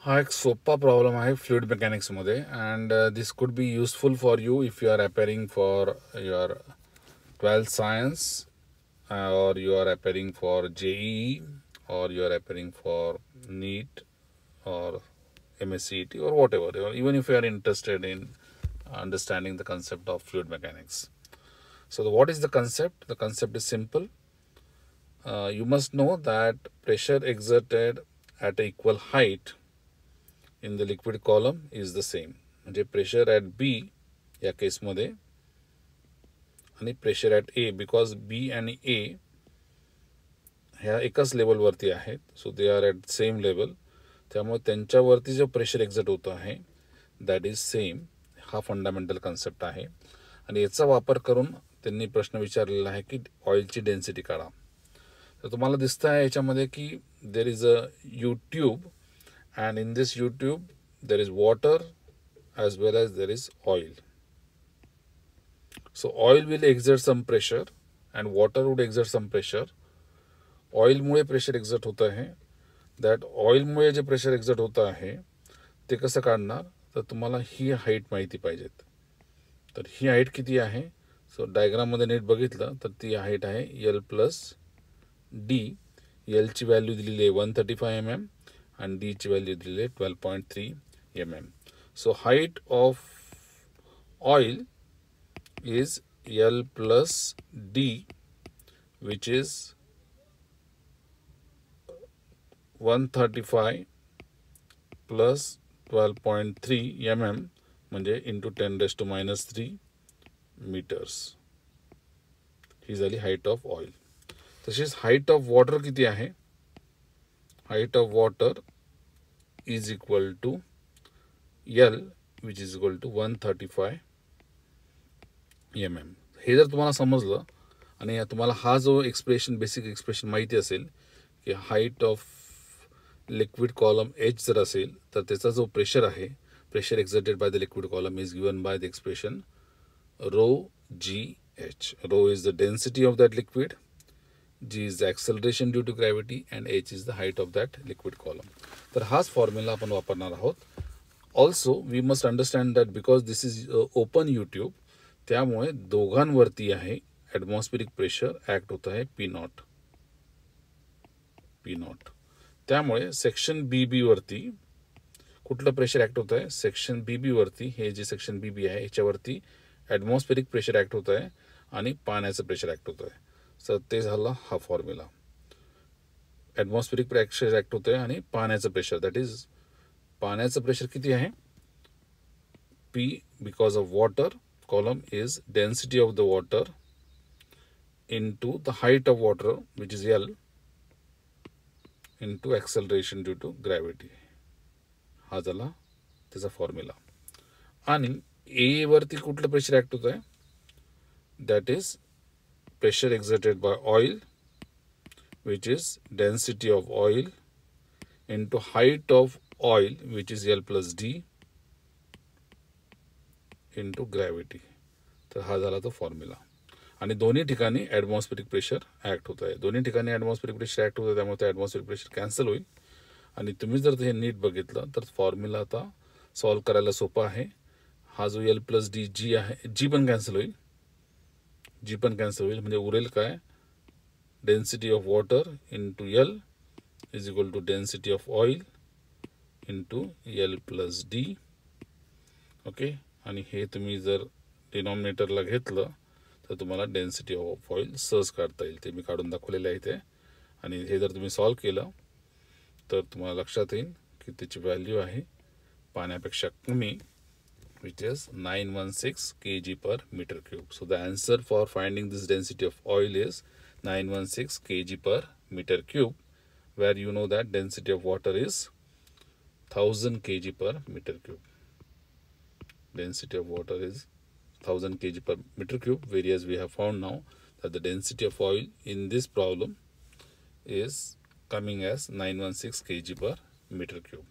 हा एक सोपा प्रॉब्लेम आहे फ्लुइड मेकॅनिक्समध्ये and this could be useful for you if you are appearing for your 12th science or you are appearing for JEE or you are appearing for NEET or MSCET or whatever, or even if you are interested in understanding the concept of fluid mechanics. So what is the concept? The concept is simple. You must know that pressure exerted at equal height in the liquid column is the same. म्हणजे pressure at B या केसमध्ये आणि pressure at a, because बी आणि ए ह्या एकाच लेवलवरती आहेत, so they are at same level. त्यामुळे त्यांच्यावरती जो प्रेशर एक्झर्ट होतो आहे दॅट इज सेम. हा फंडामेंटल कन्सेप्ट आहे आणि याचा वापर करून त्यांनी प्रश्न विचारलेला आहे की ऑइलची डेन्सिटी काढा. तर तुम्हाला दिसतं आहे याच्यामध्ये की there is a you tube and in this you tube there is water as well as there is oil. So oil will exert some pressure and water would exert some pressure. Oil मुळे pressure exert होतं आहे. That ऑइलमुळे जे pressure exert होतं आहे ते कसं काढणार, तर तुम्हाला ही हाईट माहिती पाहिजेत. तर ही हाईट किती आहे, सो डायग्राममध्ये नीट बघितलं तर ती हाईट आहे एल प्लस डी. एलची व्हॅल्यू दिलेली आहे 135 mm आणि डीची व्हॅल्यू दिलेली आहे 12.3 mm. So height of oil is L plus D, which is 135 plus 12.3 mm म्हणजे into 10⁻³ meters. ही झाली हाईट ऑफ ऑइल. तशीच हाईट ऑफ वॉटर किती आहे, height of water is equal to L which is equal to 135 mm. हे जर तुम्हाला समजलं आणि तुम्हाला हा जो एक्सप्रेशन बेसिक एक्सप्रेशन माहिती असेल की height of liquid column h जर असेल तर त्याचा जो प्रेशर आहे, pressure exerted by the liquid column is given by the expression rho g h. Rho is the density of that liquid, g is the acceleration due to gravity and h is the height of that liquid column. तर हाच formula आपण वापरणार आहोत. Also we must understand that because this is open U tube, त्यामुळे दोघांवरती आहे atmospheric pressure act होत आहे P not. त्यामुळे सेक्शन बी बी वरती कुठलं प्रेशर ॲक्ट होत आहे, सेक्शन बी बी वरती, हे जे सेक्शन बी बी आहे ह्याच्यावरती ॲटमॉस्फेरिक प्रेशर ॲक्ट होत आहे आणि पाण्याचं प्रेशर ॲक्ट होत आहे. तर ते झाला हा फॉर्म्युला. ॲटमॉस्फेरिक प्रेशर ॲक्ट होत आहे आणि पाण्याचं प्रेशर, दॅट इज पाण्याचं प्रेशर किती आहे, P because of water column is density of the water into the height of water which is L into acceleration due to gravity. हा झाला त्याचा फॉर्म्युला. आणि ए वरती कुठलं प्रेशर ॲक्ट होत आहे, that is pressure exerted by oil which is density of oil into height of oil which is L plus d into gravity. तर हा झाला तो फॉर्म्युला. आणि दोन्ही ठिकाणी ॲटमॉस्फेरिक प्रेशर ॲक्ट होत आहे. दोन्ही ठिकाणी ॲटमॉस्फेरिक प्रेशर ॲक्ट होत आहे, त्यामुळे ते ॲटमॉस्फेरिक प्रेशर कॅन्सल होईल. आणि तुम्ही जर हे नीट बघितलं तर फॉर्म्युला आता सॉल्व करायला सोपा आहे. हा जो एल प्लस डी जी आहे, जी पण कॅन्सल होईल, म्हणजे उरेल काय, density of water into L is equal to density of oil into L plus d. Okay. आणि हे तुम्ही जर डिनॉमिनेटरला घेतलं तर तुम्हाला डेन्सिटी ऑफ ऑइल सहज काढता येईल. ते मी काढून दाखवलेलं आहे इथे. आणि हे जर तुम्ही सॉल्व केलं तर तुम्हाला लक्षात येईल की त्याची व्हॅल्यू आहे पाण्यापेक्षा कमी, which is 916 kg/m³. So the answer for finding this density of oil is 916 kg/m³, where you know that density of water is 1000 kg/m³. Density of water is 1000 kg/m³, whereas we have found now that the density of oil in this problem is coming as 916 kg/m³.